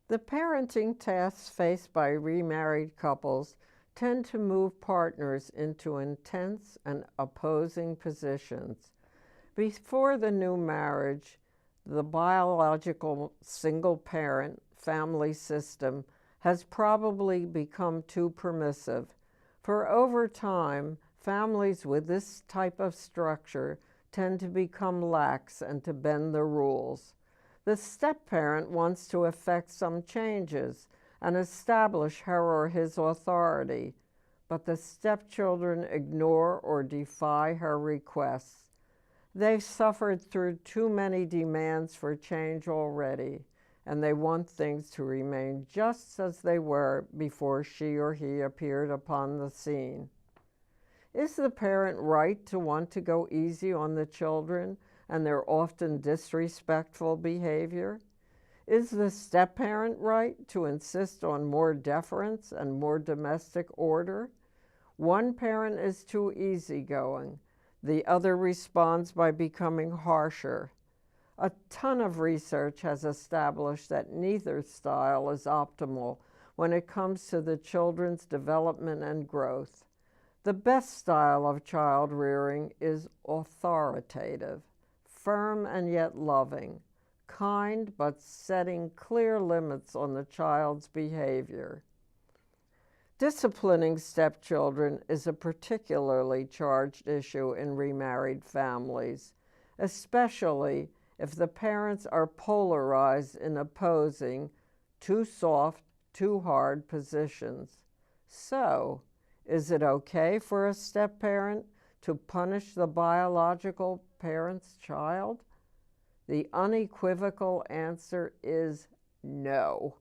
The parenting tasks faced by remarried couples tend to move partners into intense and opposing positions. Before the new marriage, the biological single parent family system has probably become too permissive. For over time, families with this type of structure tend to become lax and to bend the rules. The step-parent wants to effect some changes and establish her or his authority, but the stepchildren ignore or defy her requests. They've suffered through too many demands for change already, and they want things to remain just as they were before she or he appeared upon the scene. Is the parent right to want to go easy on the children and their often disrespectful behavior? Is the step-parent right to insist on more deference and more domestic order? One parent is too easygoing. The other responds by becoming harsher. A ton of research has established that neither style is optimal when it comes to the children's development and growth. The best style of child rearing is authoritative, firm and yet loving, kind but setting clear limits on the child's behavior. Disciplining stepchildren is a particularly charged issue in remarried families, especially if the parents are polarized in opposing too soft, too hard positions. So, is it okay for a step-parent to punish the biological parent's child? The unequivocal answer is no.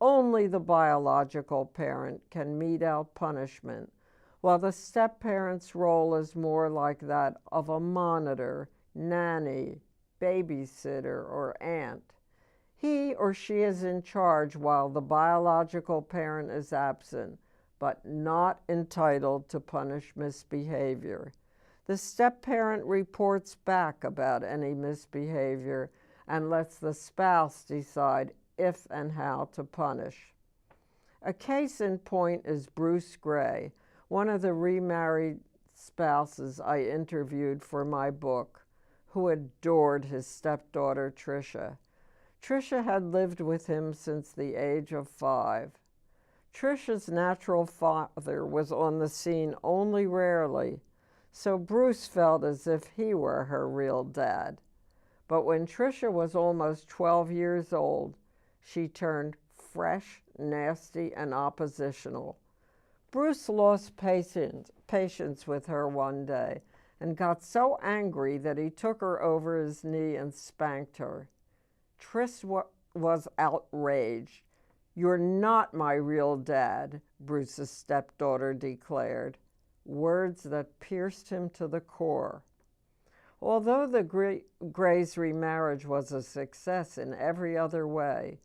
Only the biological parent can mete out punishment, while the step-parent's role is more like that of a monitor, nanny, babysitter, or aunt. He or she is in charge while the biological parent is absent, but not entitled to punish misbehavior. The step-parent reports back about any misbehavior and lets the spouse decide if and how to punish. A case in point is Bruce Gray, one of the remarried spouses I interviewed for my book, who adored his stepdaughter Tricia. Tricia had lived with him since the age of 5. Tricia's natural father was on the scene only rarely, so Bruce felt as if he were her real dad. But when Tricia was almost 12 years old, she turned fresh, nasty, and oppositional. Bruce lost patience with her one day and got so angry that he took her over his knee and spanked her. Trish was outraged. "You're not my real dad," Bruce's stepdaughter declared, words that pierced him to the core. Although the Gray's remarriage was a success in every other way,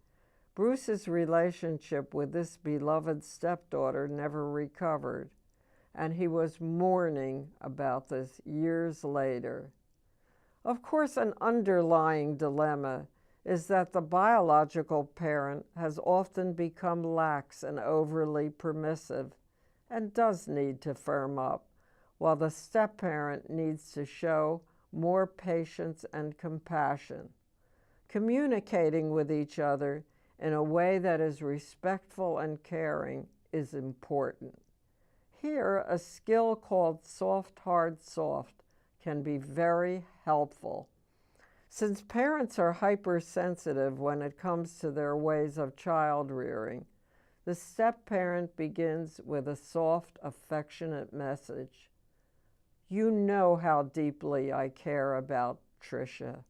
Bruce's relationship with this beloved stepdaughter never recovered, and he was mourning about this years later. Of course, an underlying dilemma is that the biological parent has often become lax and overly permissive and does need to firm up, while the step-parent needs to show more patience and compassion. Communicating with each other in a way that is respectful and caring is important. Here, a skill called soft, hard, soft can be very helpful. Since parents are hypersensitive when it comes to their ways of child rearing, the step-parent begins with a soft, affectionate message. "You know how deeply I care about Tricia."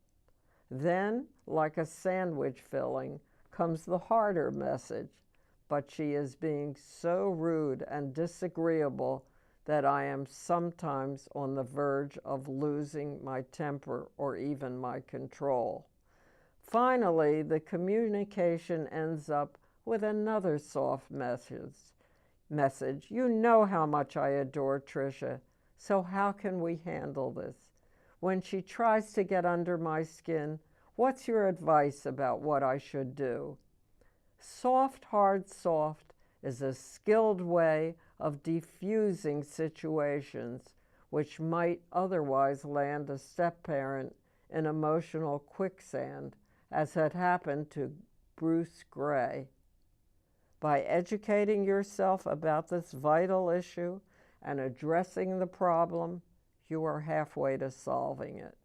Then, like a sandwich filling, comes the harder message. "But she is being so rude and disagreeable that I am sometimes on the verge of losing my temper or even my control." Finally, the communication ends up with another soft message. "You know how much I adore Tricia, so how can we handle this? When she tries to get under my skin, what's your advice about what I should do?" Soft, hard, soft is a skilled way of defusing situations which might otherwise land a step-parent in emotional quicksand, as had happened to Bruce Gray. By educating yourself about this vital issue and addressing the problem, you are halfway to solving it.